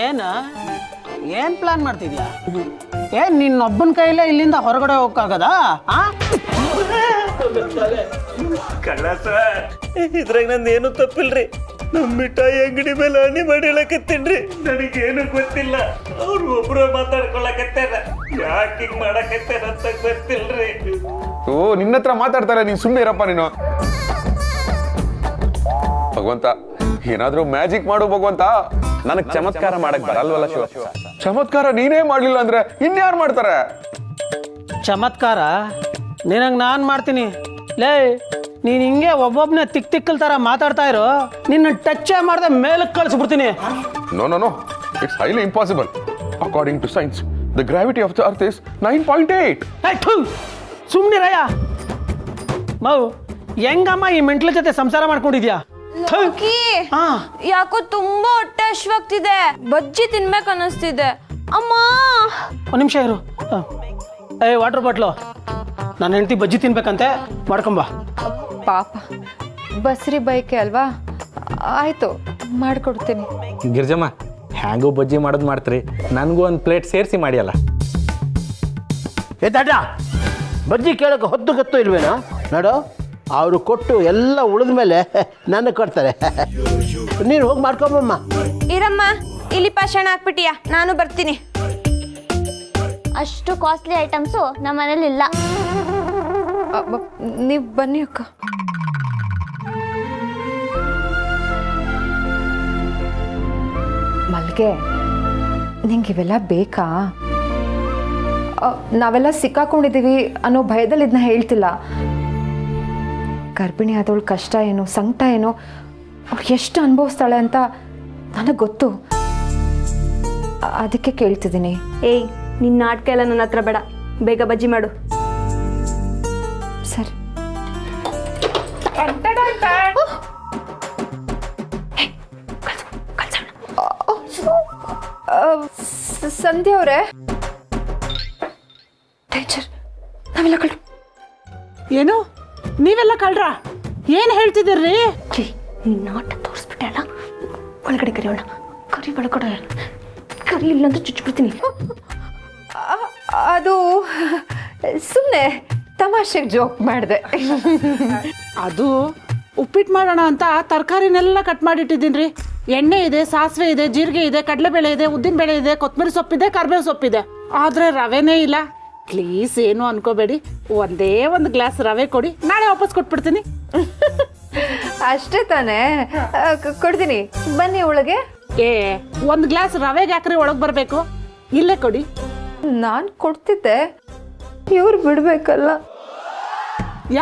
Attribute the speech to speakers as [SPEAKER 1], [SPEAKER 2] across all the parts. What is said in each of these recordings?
[SPEAKER 1] ಏನು ಪ್ಲಾನ್ ಮಾಡ್ತಿದ್ಯಾ? ನಿನ್ನೊಬ್ಬನ ಕೈಲೇ ಇಲ್ಲಿಂದ ಹೊರಗಡೆ ಹೋಗಕ್ಕಾಗದಾ?
[SPEAKER 2] ಕಳ್ಳ ಸರ್, ಇದ್ರಾಗ ನಂದೇನು ತಪ್ಪಿಲ್ರಿ. ನಮ್ಮ ಮಿಠಾಯಿ ಅಂಗಡಿ ಮೇಲೆ ಹನಿ ಮಾಡಿ ಹೇಳಕತ್ತೀನ್ರಿ. ನನಗೇನು ಗೊತ್ತಿಲ್ಲ. ಅವ್ರು ಒಬ್ರು ಮಾತಾಡ್ಕೊಳಕತ್ತಾರ. ಯಾಕೆ ಹಿಂಗ್ ಮಾಡಕತ್ತಾರ ಅಂತ ಗೊತ್ತಿಲ್ರಿ.
[SPEAKER 3] ಓ, ನಿನ್ನ ಹತ್ರ ಮಾತಾಡ್ತಾರೆ, ನೀನ್ ಸುಮ್ಮನೆ ಇರಪ್ಪ ನೀನು. ಭಗವಂತ, ಏನಾದ್ರೂ ಮ್ಯಾಜಿಕ್ ಮಾಡು ಭಗವಂತ. ನನಗ್ ಚಮತ್ಕಾರ ಮಾಡಕ್ ಬರಲ್ವಲ್ಲ ಶಿವ. ಚಮತ್ಕಾರ ನೀನೇ ಮಾಡ್ಲಿಲ್ಲ ಅಂದ್ರೆ ಇನ್ಯಾರು ಮಾಡ್ತಾರೆ?
[SPEAKER 1] ಚಮತ್ಕಾರ ನಿನಗೆ ನಾನು ಮಾಡ್ತೀನಿ. ಲೇ, ನೀನು ಹಿಂಗೆ ಒಬ್ಬೊಬ್ಬನೇ ತಿಕ್ಕಲ್ ಥರ ಮಾತಾಡ್ತಾ ಇರೋ, ನಿನ್ನ ಟಚ್ಚೇ ಮಾಡದೆ ಮೇಲಕ್ಕೆ ಕಳಿಸ್ಬಿಡ್ತೀನಿ.
[SPEAKER 3] No no no, it's highly impossible. According to science, the gravity of the earth is 9.8.
[SPEAKER 1] ಸುಮ್ಮನಿರಯ್ಯ. ಮೌ, ಹೆಂಗಮ್ಮ ಈ ಮೆಂಟ್ಲ ಜೊತೆ ಸಂಸಾರ ಮಾಡ್ಕೊಂಡಿದ್ಯಾ?
[SPEAKER 4] ಯಾಕೋ ತುಂಬಾ ಹೊಟ್ಟೆ ಹಶ್ವಾಗ್ತಿದೆ. ಬಜ್ಜಿ ತಿನ್ಬೇಕು ಅನ್ನಿಸ್ತಿದೆ. ಅಮ್ಮ,
[SPEAKER 1] ಒಂದು ನಿಮಿಷ ಇರು. ವಾಟರ್ ಬಾಟ್ಲು, ನಾನು ಹೆಂಡತಿ ಬಜ್ಜಿ ತಿನ್ಬೇಕಂತೆ, ಮಾಡ್ಕೊಂಬ.
[SPEAKER 5] ಪಾಪ, ಬಸ್ರಿ ಬೈಕೆ ಅಲ್ವಾ? ಆಯ್ತು, ಮಾಡ್ಕೊಡ್ತೀನಿ.
[SPEAKER 6] ಗಿರ್ಜಮ್ಮ, ಹ್ಯಾಂಗೂ ಬಜ್ಜಿ ಮಾಡೋದು ಮಾಡ್ತೀರಿ, ನನಗೂ ಒಂದು ಪ್ಲೇಟ್ ಸೇರಿಸಿ ಮಾಡಿಯಲ್ಲ.
[SPEAKER 7] ತಾಟ, ಬಜ್ಜಿ ಕೇಳೋಕೆ ಹೊತ್ತು ಗತ್ತು ಇಲ್ವೇನೋ? ನೋಡು, ಅವರು ಕೊಟ್ಟು ಎಲ್ಲ ಉಳಿದ ಮೇಲೆ ನನಗೆ ಕೊಡ್ತಾರೆ. ನೀನು ಹೋಗಿ ಮಾಡ್ಕೊಂಬಮ್ಮ.
[SPEAKER 4] ಇರಮ್ಮ, ಇಲ್ಲಿ ಪಾಷಾಣ ಹಾಕ್ಬಿಟ್ಟಿಯಾ, ನಾನು ಬರ್ತೀನಿ.
[SPEAKER 8] ಅಷ್ಟು ಕಾಸ್ಟ್ಲಿ ಐಟಮ್ಸು ನಮ್ಮ ಮನೇಲಿ ಇಲ್ಲ.
[SPEAKER 5] ನೀವು ಬನ್ನಿ ಅಕ್ಕ. ಮಲ್ಗೆ, ನಿಂಗೆ ಇವೆಲ್ಲ ಬೇಕಾ? ನಾವೆಲ್ಲ ಸಿಕ್ಕಾಕೊಂಡಿದ್ದೀವಿ ಅನ್ನೋ ಭಯದಲ್ಲಿ ಇದನ್ನ ಹೇಳ್ತಿಲ್ಲ. ಗರ್ಭಿಣಿ ಆದವಳು ಕಷ್ಟ ಏನು, ಸಂಕಟ ಏನು, ಅವ್ಳು ಎಷ್ಟು ಅನುಭವಿಸ್ತಾಳೆ ಅಂತ ನನಗೆ ಗೊತ್ತು. ಅದಕ್ಕೆ ಕೇಳ್ತಿದ್ದೀನಿ.
[SPEAKER 4] ಏಯ್, ನಿನ್ನ ನಾಟಕ ಎಲ್ಲ ನನ್ನ ಹತ್ರ ಬೇಡ. ಬೇಗ ಬಜ್ಜಿ ಮಾಡು.
[SPEAKER 5] ಸರಿ. ಸಂಧ್ಯಾ ಅವರೇ, ಟೀಚರ್, ನಾವೆಲ್ಲ ಕಳ್ರು.
[SPEAKER 1] ಏನು ನೀವೆಲ್ಲ ಕಳ್ರ? ಏನು ಹೇಳ್ತಿದ್ದೀರ್ರಿ?
[SPEAKER 4] ನೀನು ನಾಟ ತೋರಿಸ್ಬಿಟ್ಟಲ್ಲ, ಒಳಗಡೆ ಕರಿಯೋಣ. ಕರಿ ಒಳಗಡೆ, ಕರಿ ಇಲ್ಲಂತ ಚುಚ್ಚಿಬಿಡ್ತೀನಿ.
[SPEAKER 5] ಅದು ಸುಮ್ಮನೆ ತಮಾಷೆಗೆ ಜೋಕ್ ಮಾಡಿದೆ.
[SPEAKER 1] ಅದು ಉಪ್ಪಿಟ್ಟು ಮಾಡೋಣ ಅಂತ ತರಕಾರಿನೆಲ್ಲ ಕಟ್ ಮಾಡಿಟ್ಟಿದ್ದೀನಿ ರೀ. ಎಣ್ಣೆ ಇದೆ, ಸಾಸಿವೆ ಇದೆ, ಜೀರಿಗೆ ಇದೆ, ಕಡಲೆಬೇಳೆ ಇದೆ, ಉದ್ದಿನಬೇಳೆ ಇದೆ, ಕೊತ್ತಂಬರಿ ಸೊಪ್ಪಿದೆ, ಕರಿಬೇವು ಸೊಪ್ಪಿದೆ. ಆದರೆ ರವೆನೇ ಇಲ್ಲ. ಪ್ಲೀಸ್ ಏನು ಅನ್ಕೋಬೇಡಿ, ಒಂದೇ ಒಂದು ಗ್ಲಾಸ್ ರವೆ ಕೊಡಿ, ನಾಳೆ ವಾಪಸ್ ಕೊಟ್ಬಿಡ್ತೀನಿ.
[SPEAKER 5] ಅಷ್ಟೇ ತಾನೇ? ಕೊಡ್ತೀನಿ, ಬನ್ನಿ ಒಳಗೆ.
[SPEAKER 1] ಒಂದು ಗ್ಲಾಸ್ ರವೆಗೆ ಯಾಕ್ರಿ ಒಳಗೆ ಬರಬೇಕು? ಇಲ್ಲೇ ಕೊಡಿ.
[SPEAKER 5] ನಾನು ಕೊಡ್ತಿದ್ದೆ, ಇವ್ರು ಬಿಡ್ಬೇಕಲ್ಲ.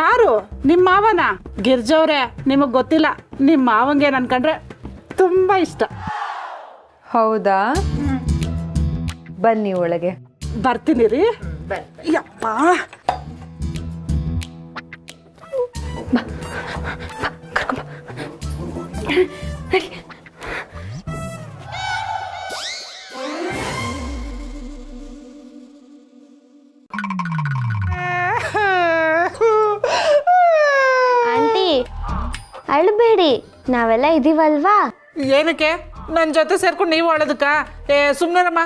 [SPEAKER 1] ಯಾರು? ನಿಮ್ಮ ಮಾವನ? ಗಿರ್ಜವ್ರೆ, ನಿಮಗೆ ಗೊತ್ತಿಲ್ಲ, ನಿಮ್ಮ ಮಾವಂಗೆ ನನ್ ಕಂಡ್ರೆ ತುಂಬಾ ಇಷ್ಟ.
[SPEAKER 5] ಹೌದಾ? ಬನ್ನಿ ಒಳಗೆ.
[SPEAKER 1] ಬರ್ತೀನಿ ರೀ. ಯಪ್ಪ,
[SPEAKER 8] ಆಂಟಿ, ಅಳ್ಬೇಡಿ, ನಾವೆಲ್ಲ ಇದೀವಲ್ವಾ?
[SPEAKER 1] ಏನಕ್ಕೆ ನನ್ನ ಜೊತೆ ಸೇರ್ಕೊಂಡು ನೀವು ಅಳೋದಕ್ಕ? ಸುಮ್ಮನೆರಮ್ಮ.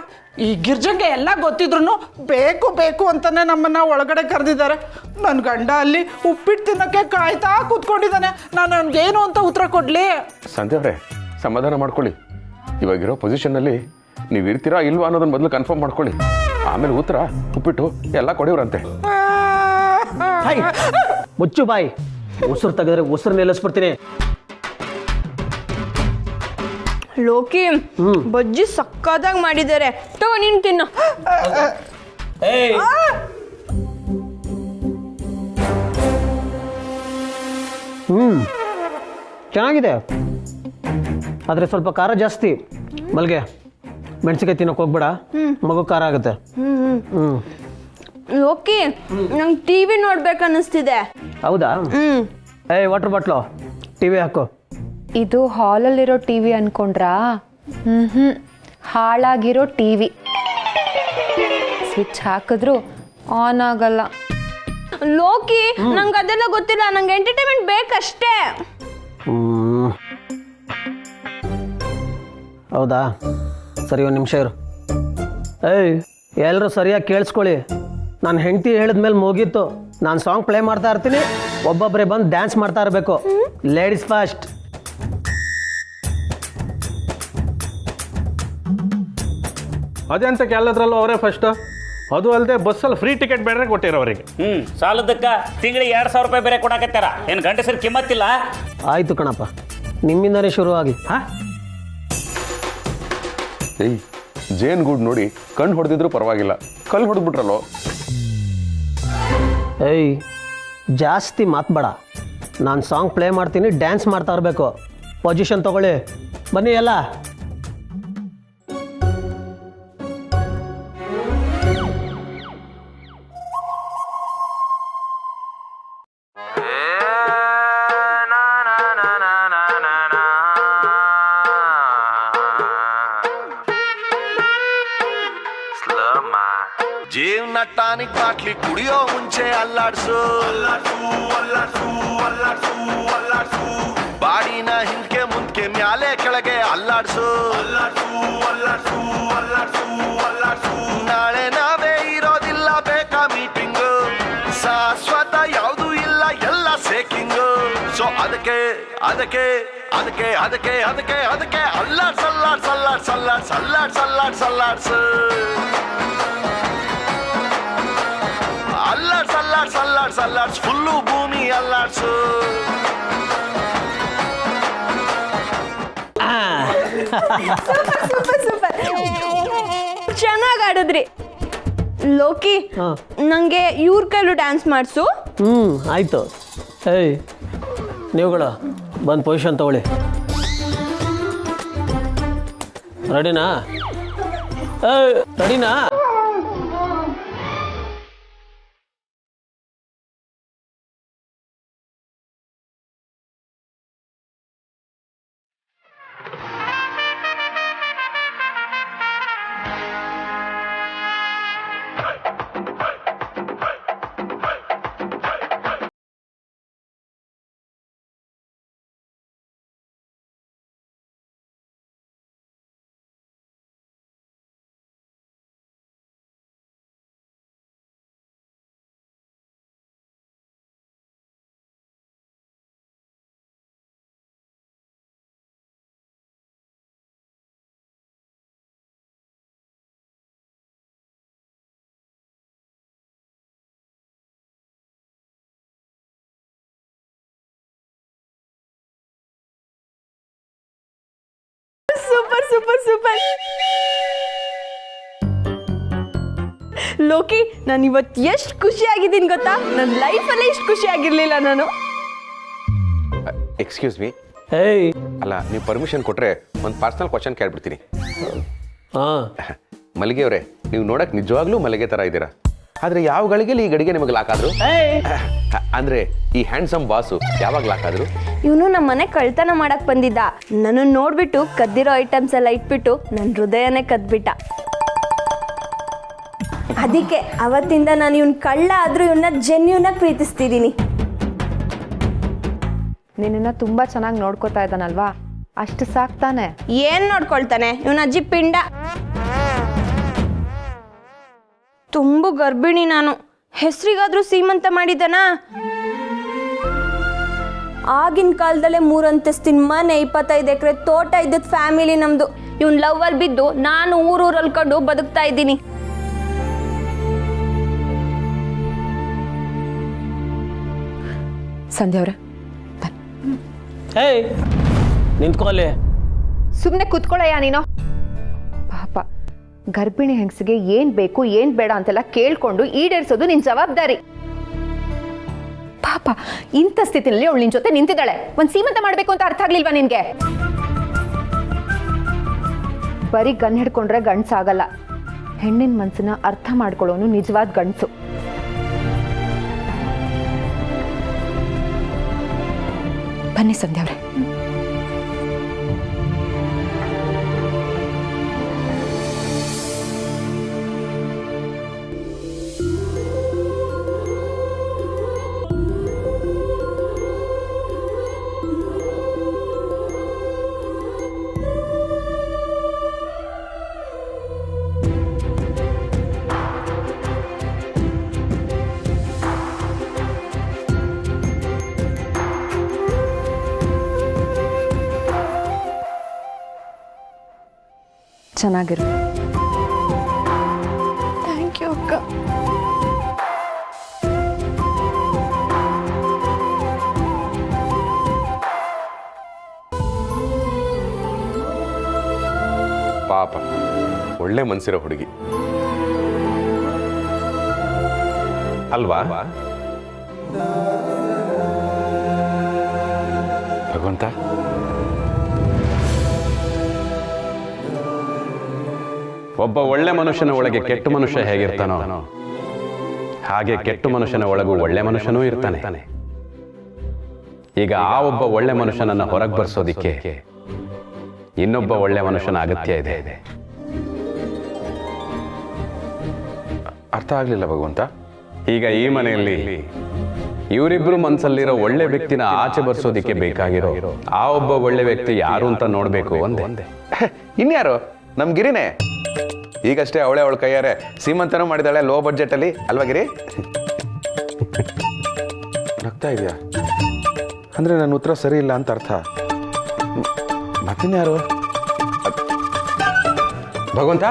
[SPEAKER 1] ಈ ಗಿರ್ಜಂಗೆ ಎಲ್ಲ ಗೊತ್ತಿದ್ರು ಬೇಕು ಬೇಕು ಅಂತಾನೆ ನಮ್ಮನ್ನ ಒಳಗಡೆ ಕರೆದಿದ್ದಾರೆ. ನನ್ನ ಗಂಡ ಅಲ್ಲಿ ಉಪ್ಪಿಟ್ಟು ತಿನ್ನಕ್ಕೆ ಕಾಯ್ತಾ ಕೂತ್ಕೊಂಡಿದ್ದಾನೆ. ನಾನು ಅವ್ನಿಗೇನು ಅಂತ ಉತ್ತರ ಕೊಡ್ಲಿ?
[SPEAKER 3] ಸಂಧ್ಯವ್ರೆ, ಸಮಾಧಾನ ಮಾಡ್ಕೊಳ್ಳಿ. ಇವಾಗಿರೋ ಪೊಸಿಷನ್ನಲ್ಲಿ ನೀವು ಇರ್ತೀರಾ ಇಲ್ವಾ ಅನ್ನೋದನ್ನ ಮೊದಲು ಕನ್ಫರ್ಮ್ ಮಾಡ್ಕೊಳ್ಳಿ. ಆಮೇಲೆ ಉತ್ತರ ಉಪ್ಪಿಟ್ಟು ಎಲ್ಲ ಕೊಡಿವ್ರಂತೆ.
[SPEAKER 7] ಮುಚ್ಚು ಬಾಯಿ, ಉಸಿರು ತೆಗೆದ್ರೆ ಉಸಿರು ನಿಲ್ಲಿಸ್ಬಿಡ್ತೀನಿ.
[SPEAKER 4] ಲೋಕಿ, ಬಜ್ಜಿ ಸಕ್ಕದಾಗಿ ಮಾಡಿದ್ದಾರೆ. ತಗೋ, ನೀನು ತಿನ್ನು.
[SPEAKER 1] ಚೆನ್ನಾಗಿದೆ, ಆದರೆ ಸ್ವಲ್ಪ ಖಾರ ಜಾಸ್ತಿ. ಮಲ್ಗೆ, ಮೆಣಸಿಕಾಯಿ ತಿನ್ನೋಕೆ ಹೋಗ್ಬೇಡ, ಮಗು ಖಾರ ಆಗುತ್ತೆ.
[SPEAKER 4] ಲೋಕಿ, ನಂಗೆ ಟಿವಿ ನೋಡ್ಬೇಕು ಅನ್ನಿಸ್ತಿದೆ.
[SPEAKER 1] ಹೌದಾ? ವಾಟರ್ ಬಾಟ್ಲು, ಟಿವಿ ಹಾಕು.
[SPEAKER 5] ಇದು ಹಾಲಲ್ಲಿರೋ ಟಿವಿ ಅನ್ಕೊಂಡ್ರಾ? ಹಾಳಾಗಿರೋ ಟಿವಿ. ಸ್ವಿಚ್ ಹಾಕಿದ್ರು ಆನ್ ಆಗಲ್ಲ.
[SPEAKER 4] ಲೋಕಿ, ನಂಗೆ ಅದೆಲ್ಲ ಗೊತ್ತಿಲ್ಲ, ನಂಗೆ ಎಂಟರ್ಟೈನ್ಮೆಂಟ್ ಬೇಕಷ್ಟೇ.
[SPEAKER 9] ಹೌದಾ ಸರಿ, ಒಂದು ನಿಮಿಷ ಇರು. ಏಯ್, ಎಲ್ಲರೂ ಸರಿಯಾಗಿ ಕೇಳಿಸ್ಕೊಳ್ಳಿ. ನಾನು ಹೆಂಡತಿ ಹೇಳಿದ್ಮೇಲೆ ಮುಗೀತು. ನಾನು ಸಾಂಗ್ ಪ್ಲೇ ಮಾಡ್ತಾ ಇರ್ತೀನಿ, ಒಬ್ಬೊಬ್ಬರೇ ಬಂದು ಡ್ಯಾನ್ಸ್ ಮಾಡ್ತಾ ಇರಬೇಕು. Ladies first.
[SPEAKER 6] ಅದೇ ಅಂತ ಎಲ್ಲದ್ರಲ್ಲೂ ಅವರೇ ಫಸ್ಟು. ಅದು ಅಲ್ಲದೆ ಬಸ್ಸಲ್ಲಿ ಫ್ರೀ ಟಿಕೆಟ್ ಬೇರೆ ಕೊಟ್ಟಿರೋರಿಗೆ.
[SPEAKER 2] ಸಾಲದಕ್ಕ ತಿಂಗಳಿಗೆ 2,000 ರೂಪಾಯಿ ಬೇರೆ ಕೊಡಾಕತ್ತಾರ. ಏನು ಗಂಡಸರು ಕಿಮ್ಮತ್ತಿಲ್ಲ?
[SPEAKER 9] ಆಯಿತು ಕಣಪ್ಪ, ನಿಮ್ಮಿಂದನೇ ಶುರು ಆಗಿ.
[SPEAKER 6] ಹಾಂ,
[SPEAKER 3] ಏಯ್, ಜೇನ್ ಗೂಡ್ ನೋಡಿ ಕಣ್ಣು ಹೊಡೆದಿದ್ರು ಪರವಾಗಿಲ್ಲ, ಕಲ್ಲು ಹೊಡೆದ್ಬಿಟ್ರಲ್ಲೋ.
[SPEAKER 9] ಏಯ್, ಜಾಸ್ತಿ ಮಾತಬೇಡ. ನಾನು ಸಾಂಗ್ ಪ್ಲೇ ಮಾಡ್ತೀನಿ, ಡ್ಯಾನ್ಸ್ ಮಾಡ್ತಾ ಇರಬೇಕು. ಪೊಸಿಷನ್ ತಗೊಳ್ಳಿ, ಬನ್ನಿ ಎಲ್ಲ.
[SPEAKER 10] ಜೀವನ ಟಾನಿಕ್ ಬಾಟ್ಲಿ ಕುಡಿಯೋ ಮುಂಚೆ ಅಲ್ಲಾಡ್ಸು, ಬಾಡಿನ ಹಿಂದ್ಕೆ ಮುಂದ್ಕೆ ಮ್ಯಾಲೆ ಕೆಳಗೆ ಅಲ್ಲಾಡ್ಸು. ನಾಳೆ ನಾವೇ ಇರೋದಿಲ್ಲ, ಬೇಕಾ ಮೀಟಿಂಗು, ಶಾಶ್ವತ ಯಾವುದು ಇಲ್ಲ, ಎಲ್ಲ ಸೇಕಿಂಗು. ಸೊ ಅದಕ್ಕೆ ಅದಕ್ಕೆ ಅದಕ್ಕೆ ಅದಕ್ಕೆ ಅದಕ್ಕೆ ಅದಕ್ಕೆ ಅಲ್ಲಾಡ್ಸ್ ಅಲ್ಲಾಡ್ಸ್ ಅಲ್ಲಾಡ್ಸ್ ಅಲ್ಲಾಡ್ಸ್ ಅಲ್ಲಾಡ್ಸ್ ಅಲ್ಲಾಡ್ಸ್ ಅಲ್ಲಾಡ್ಸು. ಅಲ್ಲಾಡ್ಸ್ ಅಲ್ಲಾಡ್ಸ್ ಅಲ್ಲಾಡ್ಸ್ ಅಲ್ಲಾಡ್ಸ್ ಫುಲ್ಲು ಭೂಮಿ ಅಲ್ಲಾಡ್ಸು.
[SPEAKER 11] ಚೆನ್ನಾಗಿ ಆಡಿದ್ರಿ. ಲೋಕಿ, ನಂಗೆ ಇವ್ರ ಕೈಲೂ ಡ್ಯಾನ್ಸ್ ಮಾಡಿಸು.
[SPEAKER 9] ಆಯಿತು. ಏಯ್, ನೀವುಗಳು ಬಂದು ಪೊಸಿಷನ್ ತಗೊಳ್ಳಿ. ರೆಡಿನಾ? ಏಯ್, ರೆಡಿನಾ?
[SPEAKER 11] Super super super. ಲೋಕಿ, ನಾನು ಇವತ್ತು ಎಷ್ಟು ಖುಷಿ ಆಗಿದ್ದೀನಿ ಗೊತ್ತಾ? ನನ್ನ ಲೈಫಲ್ಲೇ ಇಷ್ಟು ಖುಷಿ ಆಗಿರ್ಲಿಲ್ಲ ನಾನು.
[SPEAKER 3] Excuse me.
[SPEAKER 9] ಏಯ್,
[SPEAKER 3] ಅಲ್ಲ, ನೀವು ಪರ್ಮಿಷನ್ ಕೊಟ್ಟರೆ ಒಂದು ಪರ್ಸನಲ್ ಕ್ವಶನ್ ಕೇಳ್ಬಿಡ್ತೀನಿ.
[SPEAKER 9] ಹಾಂ.
[SPEAKER 3] ಮಲ್ಲಿಗೆ ಅವರೇ, ನೀವು ನೋಡಕ್ಕೆ ನಿಜವಾಗ್ಲೂ ಮಲ್ಲಿಗೆ ಥರ ಇದ್ದೀರಾ, ಆದರೆ ಯಾವ ಗಳಿಗೆಲಿ ಈ ಗಡಿಗೆ ನಿಮಗೆ ಲಾಕಾದ್ರು? ಅಂದರೆ ಈ ಹ್ಯಾಂಡ್ಸಮ್ ಬಾಸು ಯಾವಾಗ ಲಾಕಾದ್ರು?
[SPEAKER 11] ಇವನು ನಮ್ಮ ಮನೆ ಕಳ್ತನ ಮಾಡಕ್ ಬಂದಿದ್ದ. ನನ್ನ ನೋಡ್ಬಿಟ್ಟು ಕದ್ದಿರೋ ಐಟಮ್ಸ್ ಎಲ್ಲ ಇಟ್ಬಿಟ್ಟು ನನ್ನ ಹೃದಯನೇ ಕದ್ಬಿಟ್ಟ. ಅದಕ್ಕೆ ಅವತ್ತಿಂದ ನಾನು ಇವನ್ ಕಳ್ಳ ಆದ್ರೂ ಇವನ್ನ ಜೆನ್ಯೂನಾಗಿ ಪ್ರೀತಿಸ್ತಿದ್ದೀನಿ.
[SPEAKER 5] ನಿನ್ನ ತುಂಬಾ ಚೆನ್ನಾಗಿ ನೋಡ್ಕೋತಾ ಇದ್ದಾನಲ್ವಾ, ಅಷ್ಟು ಸಾಕ್ತಾನೆ.
[SPEAKER 11] ಏನ್ ನೋಡ್ಕೊಳ್ತಾನೆ ಇವನ ಅಜ್ಜಿ ಪಿಂಡ. ತುಂಬಾ ಗರ್ಭಿಣಿ ನಾನು. ಹೆಸರಿಗಾದ್ರೂ ಸೀಮಂತ ಮಾಡಿದನ. ಆಗಿನ ಕಾಲದಲ್ಲೇ 3 ಅಂತಸ್ತಿನ ಮನೆ, 25 ಎಕರೆ ತೋಟ ಇದ್ದದ್ ಫ್ಯಾಮಿಲಿ ನಮ್ದು. ಇವನ್ ಲವ್ ಅಲ್ಲಿ ಬಿದ್ದು ನಾನು ಊರಲ್ಲಿ ಕಂಡು ಬದುಕ್ತಾ ಇದ್ದೀನಿ.
[SPEAKER 5] ಸಂಧ್ಯಾ ಅವ್ರೆ,
[SPEAKER 9] ಏಯ್, ನಿಂತ್ಕೊಳ್ಳಿ.
[SPEAKER 5] ಸುಮ್ಮನೆ ಕುತ್ಕೊಳ್ಳಯ್ಯ ನೀನು. ಪಾಪ ಗರ್ಭಿಣಿ ಹೆಂಗಸಿಗೆ ಏನ್ ಬೇಕು ಏನ್ ಬೇಡ ಅಂತೆಲ್ಲ ಕೇಳ್ಕೊಂಡು ಈಡೇರಿಸೋದು ನಿನ್ ಜವಾಬ್ದಾರಿ. ಪಾಪ ಇಂಥ ಸ್ಥಿತಿನಲ್ಲಿ ಅವಳು ನಿನ್ ಜೊತೆ ನಿಂತಿದ್ದಾಳೆ. ಒಂದ್ ಸೀಮಂತ ಮಾಡ್ಬೇಕು ಅಂತ ಅರ್ಥ ಆಗ್ಲಿಲ್ವಾ ನಿನ್ಗೆ? ಬರೀ ಗನ್ ಹಿಡ್ಕೊಂಡ್ರೆ ಗಂಡ್ಸಾಗಲ್ಲ. ಹೆಣ್ಣಿನ ಮನ್ಸನ್ನ ಅರ್ಥ ಮಾಡ್ಕೊಳ್ಳೋನು ನಿಜವಾದ ಗಂಡ್ಸು. ಬನ್ನಿ ಸಂಧ್ಯಾ ಅವ್ರೆ. ಚೆನ್ನಾಗಿರು. ಥ್ಯಾಂಕ್ ಯು ಅಕ್ಕ.
[SPEAKER 3] ಪಾಪ ಒಳ್ಳೆ ಮನ್ಸಿರೋ ಹುಡುಗಿ ಅಲ್ವಾ? ಭಗವಂತ,
[SPEAKER 12] ಒಬ್ಬ ಒಳ್ಳೆ ಮನುಷ್ಯನ ಒಳಗೆ ಕೆಟ್ಟ ಮನುಷ್ಯ ಹೇಗಿರ್ತಾನೋ ಹಾಗೆ ಕೆಟ್ಟ ಮನುಷ್ಯನ ಒಳಗೂ ಒಳ್ಳೆ ಮನುಷ್ಯನೂ ಇರ್ತಾನೆ. ಈಗ ಆ ಒಬ್ಬ ಒಳ್ಳೆ ಮನುಷ್ಯನನ್ನ ಹೊರಗೆ ಬರ್ಸೋದಿಕ್ಕೆ ಇನ್ನೊಬ್ಬ ಒಳ್ಳೆ ಮನುಷ್ಯನ ಅಗತ್ಯ ಇದೆ.
[SPEAKER 3] ಅರ್ಥ ಆಗ್ಲಿಲ್ಲ ಭಗವಂತ.
[SPEAKER 12] ಈಗ ಈ ಮನೆಯಲ್ಲಿ ಇವರಿಬ್ರು ಮನಸ್ಸಲ್ಲಿರೋ ಒಳ್ಳೆ ವ್ಯಕ್ತಿನ ಆಚೆ ಬರ್ಸೋದಿಕ್ಕೆ ಬೇಕಾಗಿರೋ ಆ ಒಬ್ಬ ಒಳ್ಳೆ ವ್ಯಕ್ತಿ ಯಾರು ಅಂತ ನೋಡ್ಬೇಕು ಅಂದೆ.
[SPEAKER 3] ಇನ್ಯಾರು? ನಮ್ ಗಿರಿನೇ. ಈಗಷ್ಟೇ ಅವಳೆ ಅವಳ ಕೈಯಾರೆ ಸೀಮಂತನೂ ಮಾಡಿದಾಳೆ ಲೋ ಬಡ್ಜೆಟ್ ಅಲ್ಲಿ, ಅಲ್ವಾ ಗಿರಿ? ನಗ್ತಾ ಇದೆಯಾ ಅಂದ್ರೆ ನನ್ನ ಉತ್ತರ ಸರಿ ಇಲ್ಲ ಅಂತ ಅರ್ಥ. ಮತ್ತಿನ್ಯಾರು? ಭಗವಂತ,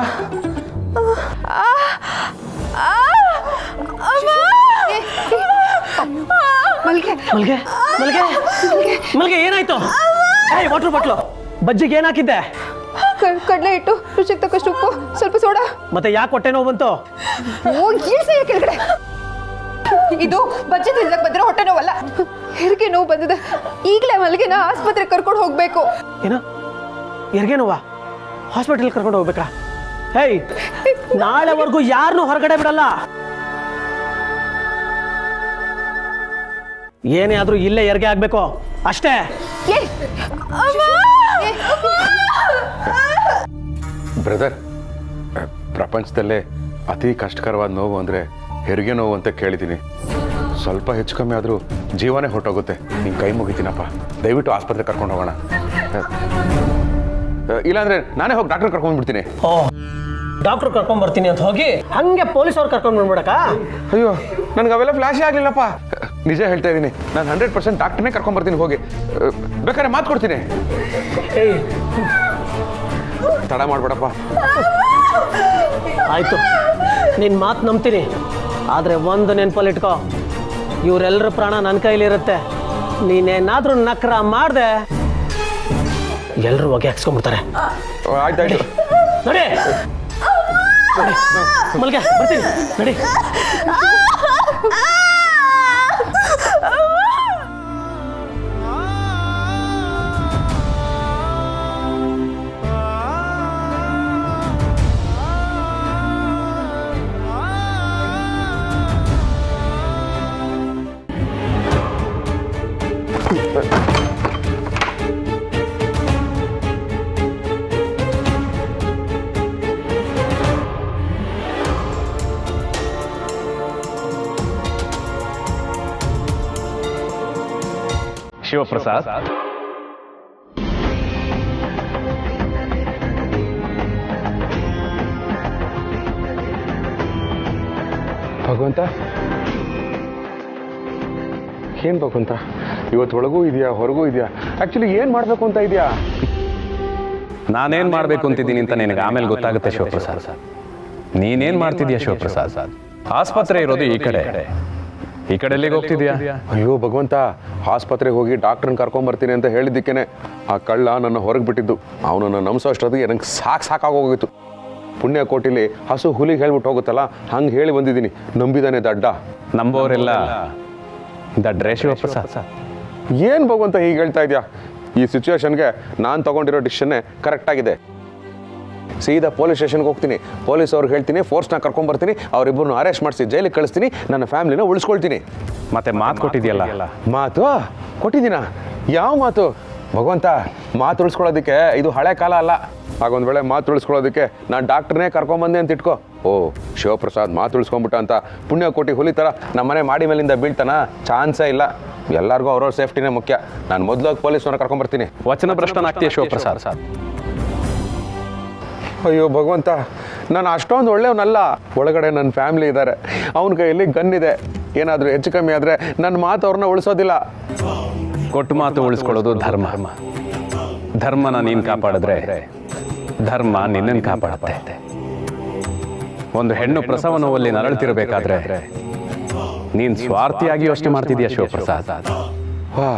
[SPEAKER 9] ಮಲ್ಗೆ ಮಲ್ಗೆ ಮಲ್ಗೆ ಮಲ್ಗೆ ಏನಾಯ್ತು? ವಾಟರ್ ಬಾಟ್ಲು ಬಜ್ಜಿಗೆ ಏನ್ ಹಾಕಿದ್ದೆ?
[SPEAKER 5] ಕಡಲೆ ಹಿಟ್ಟು, ರುಚಿಗೆ ತಕ್ಕಷ್ಟು ಉಪ್ಪು, ಸ್ವಲ್ಪ ಸೋಡಾ.
[SPEAKER 9] ಮತ್ತೆ ಯಾಕೆ ಹೊಟ್ಟೆ ನೋವು ಬಂತು?
[SPEAKER 5] ಕೆಳಗಡೆ. ಇದು ಬಜ್ಜಿ ತಿನ್ನಕ್ ಬಂದ್ರೆ ಹೊಟ್ಟೆ ನೋವಲ್ಲ, ಹೆರಿಗೆ ನೋವು ಬಂದಿದೆ. ಈಗಲೇ ಮಲ್ಗೆನ ಆಸ್ಪತ್ರೆಗೆ ಕರ್ಕೊಂಡು ಹೋಗ್ಬೇಕು.
[SPEAKER 9] ಏನು ಹೆರಿಗೆ ನೋವಾ? ಹಾಸ್ಪಿಟಲ್ ಕರ್ಕೊಂಡು ಹೋಗ್ಬೇಕಾ? ಹೇಯ್, ನಾಳೆವರೆಗೂ ಯಾರನ್ನೂ ಹೊರಗಡೆ ಬಿಡಲ್ಲ. ಏನೇ ಆದ್ರೂ ಇಲ್ಲೇ ಹೆರಿಗೆ ಆಗ್ಬೇಕು ಅಷ್ಟೇ.
[SPEAKER 3] ಬ್ರದರ್, ಪ್ರಪಂಚದಲ್ಲೇ ಅತಿ ಕಷ್ಟಕರವಾದ ನೋವು ಅಂದ್ರೆ ಹೆರಿಗೆ ನೋವು ಅಂತ ಕೇಳಿದ್ದೀನಿ. ಸ್ವಲ್ಪ ಹೆಚ್ಚು ಕಮ್ಮಿ ಆದರೂ ಜೀವನೇ ಹೊರಟೋಗುತ್ತೆ. ನಿನ್ ಕೈ ಮುಗಿತೀನಪ್ಪ, ದಯವಿಟ್ಟು ಆಸ್ಪತ್ರೆ ಕರ್ಕೊಂಡು ಹೋಗೋಣ. ಇಲ್ಲಾಂದ್ರೆ ನಾನೇ ಹೋಗಿ ಡಾಕ್ಟರ್ ಕರ್ಕೊಂಡ್ಬಿಡ್ತೀನಿ.
[SPEAKER 9] ಓ, ಡಾಕ್ಟರ್ ಕರ್ಕೊಂಡ್ ಬರ್ತೀನಿ ಅಂತ ಹೋಗಿ ಹಂಗೆ ಪೊಲೀಸ್ ಅವ್ರು ಕರ್ಕೊಂಡ್ ಬಂದ್ಬಿಡಕ?
[SPEAKER 3] ಅಯ್ಯೋ, ನನ್ಗೆ ಅವೆಲ್ಲ ಫ್ಲಾಶೇ ಆಗ್ಲಿಲ್ಲಪ್ಪ. ನಿಜ ಹೇಳ್ತಾ ಇದ್ದೀನಿ, ನಾನು 100% ಡಾಕ್ಟರ್ನೇ ಕರ್ಕೊಂಡ್ ಬರ್ತೀನಿ. ಹೋಗಿ ಬೇಕಾದ್ರೆ ಮಾತು ಕೊಡ್ತೀನಿ. ತಡ ಮಾಡ್ಬೇಡಪ್ಪ.
[SPEAKER 9] ಆಯ್ತು, ನಿನ್ ಮಾತು ನಂಬ್ತೀನಿ. ಆದ್ರೆ ಒಂದು ನೆನ್ಪಲ್ಲಿ ಇಟ್ಕೋ, ಇವರೆಲ್ಲರ ಪ್ರಾಣ ನನ್ನ ಕೈಲಿರುತ್ತೆ. ನೀನೇನಾದ್ರೂ ನಕ್ರ ಮಾಡ್ದೆ ಎಲ್ರು ಹೊಗೆ ಹಾಕ್ಸ್ಕೊಂಡ್ಬಿಡ್ತಾರೆ.
[SPEAKER 3] ಆಯ್ತಾಯ್ತು,
[SPEAKER 9] ನೋಡಿ ಮಲ್ಗೆ ಬರ್ತೀನಿ, ನಡಿ.
[SPEAKER 12] ಶಿವಪ್ರಸಾದ್,
[SPEAKER 3] ಭಗವಂತ, ಏನ್ ಭಗವಂತ ಇವತ್ತು ಒಳಗೂ ಇದೆಯಾ ಹೊರಗೂ ಇದೆಯಾ? ಆಕ್ಚುಲಿ ಏನ್ ಮಾಡ್ಬೇಕು ಅಂತ ಇದೆಯಾ?
[SPEAKER 12] ನಾನೇನ್ ಮಾಡ್ಬೇಕು ಅಂತಿದ್ದೀನಿ ಅಂತ ನಿನಗೆ ಆಮೇಲೆ ಗೊತ್ತಾಗುತ್ತೆ ಶಿವಪ್ರಸಾದ್. ನೀನೇನ್ ಮಾಡ್ತಿದ್ಯಾ ಶಿವಪ್ರಸಾದ್? ಆಸ್ಪತ್ರೆ ಇರೋದು ಈ ಕಡೆ ಎಲ್ಲಿಗೆ ಹೋಗ್ತಿದ್ಯಾ?
[SPEAKER 3] ಅಯ್ಯೋ ಭಗವಂತ, ಆಸ್ಪತ್ರೆಗೆ ಹೋಗಿ ಡಾಕ್ಟರ್ನ ಕರ್ಕೊಂಬರ್ತೀನಿ ಅಂತ ಹೇಳಿದ್ದಕ್ಕೇನೆ ಆ ಕಳ್ಳ ನನ್ನ ಹೊರಗೆ ಬಿಟ್ಟಿದ್ದು. ಅವನನ್ನು ನಂಬಿಸೋ ಅಷ್ಟೊತ್ತಿಗೆ ನಂಗೆ ಸಾಕಾಗೋಗಿತ್ತು. ಪುಣ್ಯ ಕೋಟಿಲಿ ಹಸು ಹುಲಿಗೆ ಹೇಳ್ಬಿಟ್ಟು ಹೋಗುತ್ತಲ್ಲ, ಹಂಗೆ ಹೇಳಿ ಬಂದಿದ್ದೀನಿ. ನಂಬಿದಾನೆ ದಡ್ಡ.
[SPEAKER 12] ನಂಬೋರೆಲ್ಲ ದಡ್ರೆ ಶಿವಪ್ರಸಾದ್.
[SPEAKER 3] ಏನು ಭಗವಂತ ಹೀಗೆ ಹೇಳ್ತಾ ಇದೆಯಾ? ಈ ಸಿಚುವೇಶನ್ಗೆ ನಾನು ತಗೊಂಡಿರೋ ಡಿಸಿಷನ್ನೇ ಕರೆಕ್ಟ್ ಆಗಿದೆ. ಸೀದಾ ಪೊಲೀಸ್ ಸ್ಟೇಷನ್ಗೆ ಹೋಗ್ತೀನಿ, ಪೊಲೀಸ್ ಅವ್ರಿಗೆ ಹೇಳ್ತೀನಿ, ಫೋರ್ಸ್ನ ಕರ್ಕೊಂಬರ್ತೀನಿ, ಅವರಿಬ್ಬರನ್ನು ಅರೆಸ್ಟ್ ಮಾಡಿಸಿ ಜೈಲಿಗೆ ಕಳಿಸ್ತೀನಿ, ನನ್ನ ಫ್ಯಾಮಿಲಿನ ಉಳಿಸ್ಕೊಳ್ತೀನಿ.
[SPEAKER 12] ಮತ್ತೆ ಮಾತು ಕೊಟ್ಟಿದ್ಯಲ್ಲ?
[SPEAKER 3] ಮಾತು ಕೊಟ್ಟಿದ್ದೀನಾ? ಯಾವ ಮಾತು ಭಗವಂತ? ಮಾತು ಉಳಿಸ್ಕೊಳ್ಳೋದಕ್ಕೆ ಇದು ಹಳೆ ಕಾಲ ಅಲ್ಲ. ಹಾಗೊಂದು ವೇಳೆ ಮಾತು ಉಳಿಸ್ಕೊಳ್ಳೋದಕ್ಕೆ ನಾನು ಡಾಕ್ಟ್ರನ್ನೇ ಕರ್ಕೊಂಬಂದೆ ಅಂತ ಇಟ್ಕೋ. ಓ, ಶಿವಪ್ರಸಾದ್ ಮಾತು ಉಳಿಸ್ಕೊಂಡ್ಬಿಟ್ಟ ಅಂತ ಪುಣ್ಯ ಕೋಟಿ ಹುಲಿ ಥರ ನಮ್ಮನೆ ಮಾಡಿ ಮೇಲಿಂದ ಬೀಳ್ತಾನ? ಚಾನ್ಸೇ ಇಲ್ಲ. ಎಲ್ಲರಿಗೂ ಅವ್ರವ್ರ ಸೇಫ್ಟಿನೇ ಮುಖ್ಯ. ನಾನು ಮೊದಲಾಗಿ ಪೊಲೀಸ್ನವ್ರನ್ನ ಕರ್ಕೊಂಬರ್ತೀನಿ.
[SPEAKER 12] ವಚನ ಭ್ರಷ್ಟನಾಗ್ತೀಯ ಶಿವಪ್ರಸಾದ್.
[SPEAKER 3] ಅಯ್ಯೋ ಭಗವಂತ, ನಾನು ಅಷ್ಟೊಂದು ಒಳ್ಳೆಯವನಲ್ಲ. ಒಳಗಡೆ ನನ್ನ ಫ್ಯಾಮಿಲಿ ಇದ್ದಾರೆ, ಅವನ ಕೈಯಲ್ಲಿ ಗನ್ ಇದೆ. ಏನಾದರೂ ಹೆಚ್ಚು ಕಮ್ಮಿ ಆದರೆ ನನ್ನ ಮಾತು ಅವ್ರನ್ನ ಉಳಿಸೋದಿಲ್ಲ.
[SPEAKER 12] ಕೊಟ್ಟು ಮಾತು ಉಳಿಸ್ಕೊಳ್ಳೋದು ಧರ್ಮ. ಧರ್ಮನ ನೀನು ಕಾಪಾಡಿದ್ರೆ ಧರ್ಮ ನಿನ್ನನ್ನು ಕಾಪಾಡುತ್ತೆ. ಒಂದು ಹೆಣ್ಣು ಪ್ರಸವ ನೋವಲ್ಲಿ ನರಳುತ್ತಿರಬೇಕಾದ್ರೆ ನೀನು ಸ್ವಾರ್ಥಿಯಾಗಿ ಯೋಚನೆ ಮಾಡ್ತಿದ್ಯಾ ಶಿವಪ್ರಸಾದ್?
[SPEAKER 3] ವಾ,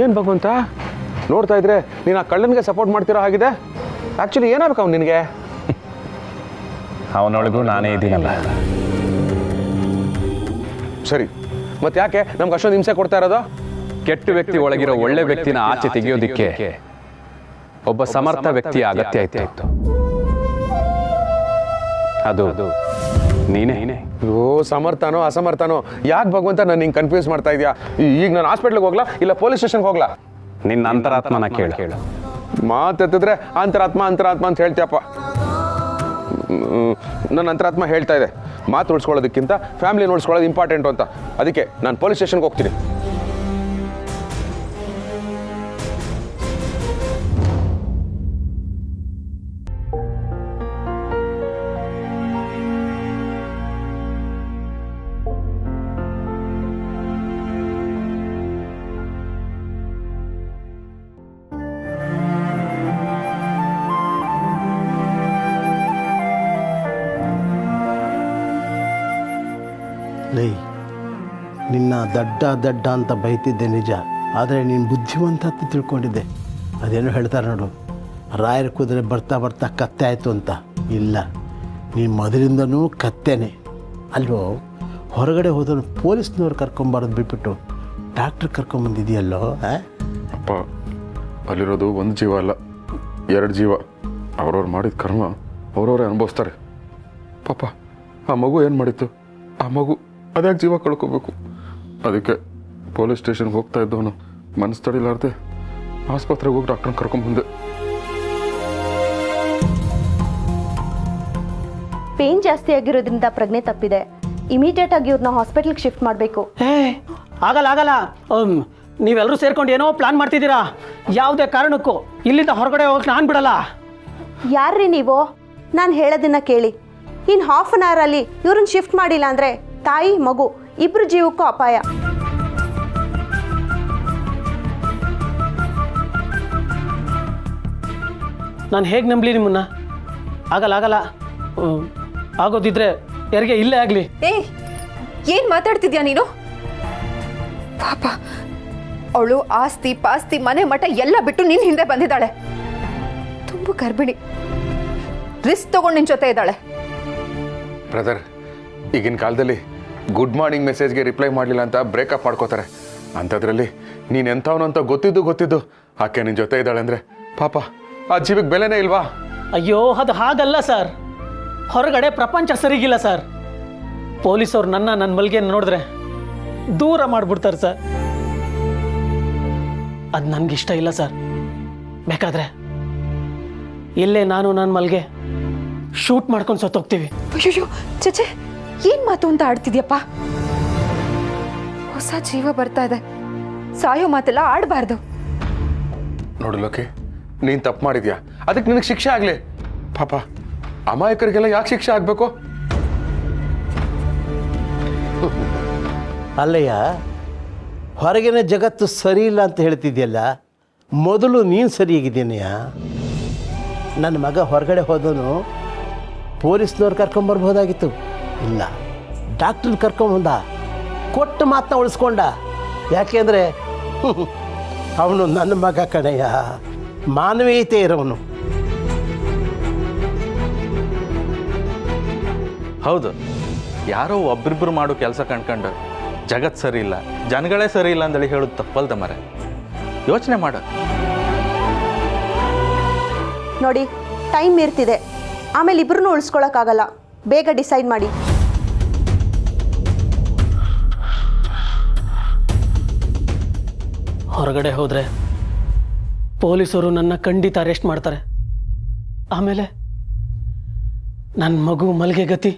[SPEAKER 3] ಏನು ಭಗವಂತ, ನೋಡ್ತಾ ಇದ್ರೆ ನೀನು ಆ ಕಳ್ಳನಿಗೆ ಸಪೋರ್ಟ್ ಮಾಡ್ತಿರೋ ಹಾಗಿದೆ. ಆ್ಯಕ್ಚುಲಿ ಏನಾಗಬೇಕು ಅವ್ನು ನಿನಗೆ?
[SPEAKER 12] ಅವನೊಳಗೂ ನಾನೇ ಇದ್ದೀನಲ್ಲ.
[SPEAKER 3] ಸರಿ, ಮತ್ತೆ ಯಾಕೆ ನಮ್ಗೆ ಅಷ್ಟೊಂದು ಹಿಂಸೆ ಕೊಡ್ತಾ ಇರೋದು?
[SPEAKER 12] ಕೆಟ್ಟ ವ್ಯಕ್ತಿ ಒಳಗಿರೋ ಒಳ್ಳೆ ವ್ಯಕ್ತಿನ ಆಚೆ ತೆಗೆಯೋದಿಕ್ಕೆ ಒಬ್ಬ ಸಮರ್ಥ ವ್ಯಕ್ತಿಯ ಅಗತ್ಯ ಇತ್ತು. ಅದು ನೀನೇ.
[SPEAKER 3] ಓ, ಸಮರ್ಥನೋ ಅಸಮರ್ಥನೋ ಯಾಕೆ ಭಗವಂತ ನಾನು ಹಿಂಗೆ ಕನ್ಫ್ಯೂಸ್ ಮಾಡ್ತಾ ಇದೆಯಾ? ಈಗ ನಾನು ಹಾಸ್ಪಿಟ್ಲಿಗೆ ಹೋಗ್ಲಾ ಇಲ್ಲ ಪೊಲೀಸ್ ಸ್ಟೇಷನ್ಗೆ ಹೋಗ್ಲಾ?
[SPEAKER 12] ನಿನ್ನ ಅಂತರಾತ್ಮನ ಕೇಳು.
[SPEAKER 3] ಮಾತೆತ್ತಿದ್ರೆ ಅಂತರಾತ್ಮ ಅಂತ ಹೇಳ್ತೀಯಪ್ಪ. ನನ್ನ ಅಂತರಾತ್ಮ ಹೇಳ್ತಾ ಇದೆ ಮಾತು ಉಳಿಸ್ಕೊಳ್ಳೋದಕ್ಕಿಂತ ಫ್ಯಾಮಿಲಿ ನೋಡ್ಸ್ಕೊಳ್ಳೋದು ಇಂಪಾರ್ಟೆಂಟು ಅಂತ. ಅದಕ್ಕೆ ನಾನು ಪೊಲೀಸ್ ಸ್ಟೇಷನ್ಗೆ ಹೋಗ್ತೀನಿ.
[SPEAKER 7] ಲೈ, ನಿನ್ನ ದಡ್ಡ ಅಂತ ಬೈತಿದ್ದೆ ನಿಜ, ಆದರೆ ನೀನು ಬುದ್ಧಿವಂತ ಅಂತ ತಿಳ್ಕೊಂಡಿದ್ದೆ. ಅದೇನೋ ಹೇಳ್ತಾರೆ ನೋಡು, ರಾಯರ ಕುದುರೆ ಬರ್ತಾ ಬರ್ತಾ ಕತ್ತೆ ಆಯಿತು ಅಂತ. ಇಲ್ಲ, ನೀನು ಮೊದಲಿಂದನೂ ಕತ್ತೆನೇ ಅಲ್ವೋ. ಹೊರಗಡೆ ಹೋದನು ಪೊಲೀಸ್ನವ್ರು ಕರ್ಕೊಂಬರೋದು ಬಿಟ್ಬಿಟ್ಟು ಡಾಕ್ಟ್ರ್ ಕರ್ಕೊಂಬಂದಿದೆಯಲ್ಲೋ.
[SPEAKER 13] ಅಪ್ಪ, ಅಲ್ಲಿರೋದು ಒಂದು ಜೀವ ಅಲ್ಲ, 2 ಜೀವ. ಅವ್ರವ್ರು ಮಾಡಿದ ಕರ್ಮ ಅವ್ರವರೇ ಅನುಭವಿಸ್ತಾರೆ. ಪಾಪ ಆ ಮಗು ಏನು ಮಾಡಿತ್ತು? ಆ ಮಗು ಅದ್ಯಾಕೆ ಜೀವ ಕಳ್ಕೋಬೇಕು? ಅದಕ್ಕೆ ಪೊಲೀಸ್ ಸ್ಟೇಷನ್ಗೆ ಹೋಗ್ತಾ ಇದ್ದವನು ಮನಸ್ಸು ತಡಿಲಾರ್ದೆ ಆಸ್ಪತ್ರೆಗೆ ಹೋಗಿ ಡಾಕ್ಟ್ರನ್ನ ಕರ್ಕೊಂಡ್ಬಂದೆ.
[SPEAKER 14] ಪೇನ್ ಜಾಸ್ತಿ ಆಗಿರೋದ್ರಿಂದ ಪ್ರಜ್ಞೆ ತಪ್ಪಿದೆ. ಇಮಿಡಿಯೇಟ್ ಆಗಿ ಇವ್ರನ್ನ ಹಾಸ್ಪಿಟಲ್ಗೆ ಶಿಫ್ಟ್ ಮಾಡಬೇಕು.
[SPEAKER 9] ಆಗಲ್ಲ. ನೀವೆಲ್ಲರೂ ಸೇರ್ಕೊಂಡು ಏನೋ ಪ್ಲಾನ್ ಮಾಡ್ತಿದ್ದೀರಾ. ಯಾವುದೇ ಕಾರಣಕ್ಕೂ ಇಲ್ಲಿಂದ ಹೊರಗಡೆ ಹೋಗಕ್ಕೆ ನಾನು ಬಿಡಲ್ಲ.
[SPEAKER 14] ಯಾರ್ರೀ ನೀವು? ನಾನು ಹೇಳೋದನ್ನ ಕೇಳಿ. ಇನ್ನು ಹಾಫ್ ಅನ್ ಅವರಲ್ಲಿ ಇವ್ರನ್ನ ಶಿಫ್ಟ್ ಮಾಡಿಲ್ಲ ಅಂದರೆ ತಾಯಿ ಮಗು ಇಬ್ರು ಜೀವಕ್ಕೂ ಅಪಾಯ.
[SPEAKER 9] ನಾನು ಹೇಗೆ ನಂಬಲಿ ನಿಮ್ಮನ್ನ? ಆಗಲ್ಲ. ಆಗೋದಿದ್ರೆ ಯಾರಿಗೆ ಇಲ್ಲೇ ಆಗಲಿ.
[SPEAKER 5] ಏನು ಮಾತಾಡ್ತಿದ್ಯಾ ನೀನು? ಪಾಪ, ಅವಳು ಆಸ್ತಿ ಪಾಸ್ತಿ ಮನೆ ಮಠ ಎಲ್ಲ ಬಿಟ್ಟು ನಿನ್ನ ಹಿಂದೆ ಬಂದಿದ್ದಾಳೆ. ತುಂಬ ಗರ್ಭಿಣಿ, ರಿಸ್ಕ್ ತಗೊಂಡು ನಿನ್ನ ಜೊತೆ ಇದ್ದಾಳೆ.
[SPEAKER 3] ಬ್ರದರ್, ಈಗಿನ ಕಾಲದಲ್ಲಿ ಗುಡ್ ಮಾರ್ನಿಂಗ್ ಮೆಸೇಜ್ಗೆ ರಿಪ್ಲೈ ಮಾಡಲಿಲ್ಲ ಅಂತ ಬ್ರೇಕಪ್ ಮಾಡ್ಕೋತಾರೆ. ಅಂಥದ್ರಲ್ಲಿ ನೀನು ಎಂಥವನು ಅಂತ ಗೊತ್ತಿದ್ದು ಆಕೆ ನಿನ್ನ ಜೊತೆ ಇದ್ದಾಳೆ ಅಂದರೆ ಪಾಪ ಆ ಜೀವಿಗೆ ಬೆಲೆನೇ ಇಲ್ವಾ?
[SPEAKER 9] ಅಯ್ಯೋ, ಅದು ಹಾಗಲ್ಲ ಸರ್. ಹೊರಗಡೆ ಪ್ರಪಂಚ ಸರಿಗಿಲ್ಲ ಸರ್. ಪೊಲೀಸವ್ರು ನನ್ನ ಮಲ್ಗೆ ನೋಡಿದ್ರೆ ದೂರ ಮಾಡಿಬಿಡ್ತಾರೆ ಸರ್. ಅದು ನನಗಿಷ್ಟ ಇಲ್ಲ ಸರ್. ಬೇಕಾದ್ರೆ ಇಲ್ಲೇ ನಾನು ನನ್ನ ಮಲ್ಗೆ ಶೂಟ್ ಮಾಡ್ಕೊಂಡು ಸತ್ತೋಗ್ತೀವಿ.
[SPEAKER 5] ಅಯ್ಯೋ ಚಚೆ, ಏನ್ ಮಾತು ಅಂತ ಆಡ್ತಿದ್ಯಪ್ಪ? ಹೊಸ ಜೀವ ಬರ್ತಾ ಇದೆ, ಸಾಯೋ ಮಾತೆಲ್ಲ ಆಡಬಾರ್ದು.
[SPEAKER 3] ನೋಡು ಲೋಕಿ, ನೀನು ತಪ್ಪು ಮಾಡಿದ್ಯಾ, ಅದಕ್ಕೆ ನಿನಗೆ ಶಿಕ್ಷೆ ಆಗಲಿ. ಪಾಪ ಅಮಾಯಕರಿಗೆಲ್ಲ ಯಾಕೆ ಶಿಕ್ಷೆ ಆಗಬೇಕು?
[SPEAKER 7] ಅಲ್ಲಯ್ಯ, ಹೊರಗಿನ ಜಗತ್ತು ಸರಿ ಇಲ್ಲ ಅಂತ ಹೇಳ್ತಿದ್ಯಲ್ಲ, ಮೊದಲು ನೀನು ಸರಿಯಾಗಿದ್ದೀನಯ್ಯ. ನನ್ನ ಮಗ ಹೊರಗಡೆ ಹೋದನು ಪೊಲೀಸ್ನವ್ರು ಕರ್ಕೊಂಬರ್ಬೋದಾಗಿತ್ತು. ಇಲ್ಲ, ಡಾಕ್ಟ್ರನ್ನ ಕರ್ಕೊಂಬಂದ, ಕೊಟ್ಟ ಮಾತನ್ನ ಉಳಿಸ್ಕೊಂಡ. ಯಾಕೆಂದರೆ ಅವನು ನನ್ನ ಮಗ ಕಣಯ್ಯ, ಮಾನವೀಯತೆ ಇರೋನು.
[SPEAKER 15] ಹೌದು, ಯಾರೋ ಒಬ್ರಿಬ್ರು ಮಾಡೋ ಕೆಲಸ ಕಂಡ್ಕೊಂಡು ಜಗತ್ತು ಸರಿ ಇಲ್ಲ, ಜನಗಳೇ ಸರಿ ಇಲ್ಲ ಅಂತೇಳಿ ಹೇಳೋದು ತಪ್ಪಲ್ದ ಮರೆ. ಯೋಚನೆ ಮಾಡು.
[SPEAKER 14] ನೋಡಿ, ಟೈಮ್ ಇರ್ತಿದೆ, ಆಮೇಲೆ ಇಬ್ರು ಉಳಿಸ್ಕೊಳಕ್ಕಾಗಲ್ಲ. ಬೇಗ ಡಿಸೈಡ್ ಮಾಡಿ.
[SPEAKER 9] ಹೊರಗಡೆ ಹೋದರೆ ಪೊಲೀಸರು ನನ್ನ ಖಂಡಿತ ಅರೆಸ್ಟ್ ಮಾಡ್ತಾರೆ. ಆಮೇಲೆ ನನ್ನ ಮಗು ಮಲ್ಗೆ ಗತಿ.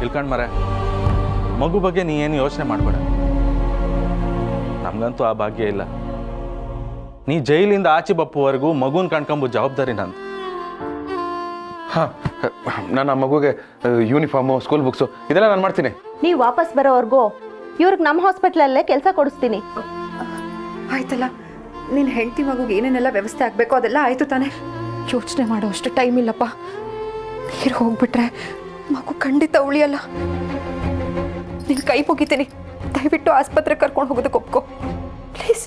[SPEAKER 15] ಇಲ್ಕಂಡ್ ಮರೆ, ಮಗು ಬಗ್ಗೆ ನೀ ಏನು ಯೋಚನೆ ಮಾಡಬೇಡ. ನಮ್ಗಂತೂ ಆ ಭಾಗ್ಯ ಇಲ್ಲ. ನೀ ಜೈಲಿಂದ ಆಚೆ ಬಪ್ಪುವರೆಗೂ ಮಗುನ ಕಣ್ಕೊಂಬು ಜವಾಬ್ದಾರಿ ನಂದು.
[SPEAKER 3] ಹಾಂ, ನಾನು ಆ ಮಗುಗೆ ಯೂನಿಫಾರ್ಮು, ಸ್ಕೂಲ್ ಬುಕ್ಸು ಇದೆಲ್ಲ ನಾನು ಮಾಡ್ತೀನಿ.
[SPEAKER 14] ನೀವು ವಾಪಸ್ ಬರೋವರೆಗೂ ಇವ್ರಿಗೆ ನಮ್ಮ ಹಾಸ್ಪಿಟ್ಲಲ್ಲೇ ಕೆಲಸ ಕೊಡಿಸ್ತೀನಿ.
[SPEAKER 5] ಆಯ್ತಲ್ಲ, ನಿನ್ನ ಹೆಂಡತಿ ಮಗುಗೆ ಏನೇನೆಲ್ಲ ವ್ಯವಸ್ಥೆ ಆಗಬೇಕೋ ಅದೆಲ್ಲ ಆಯಿತು ತಾನೆ. ಯೋಚನೆ ಮಾಡೋ ಅಷ್ಟು ಟೈಮ್ ಇಲ್ಲಪ್ಪ. ನೀರು ಹೋಗ್ಬಿಟ್ರೆ ಮಗು ಖಂಡಿತ ಉಳಿಯಲ್ಲ. ನಿನ್ನ ಕೈ ಮುಗಿತೀನಿ, ದಯವಿಟ್ಟು ಆಸ್ಪತ್ರೆಗೆ ಕರ್ಕೊಂಡು ಹೋಗೋದಕ್ಕೆ ಒಪ್ಕೋ ಪ್ಲೀಸ್.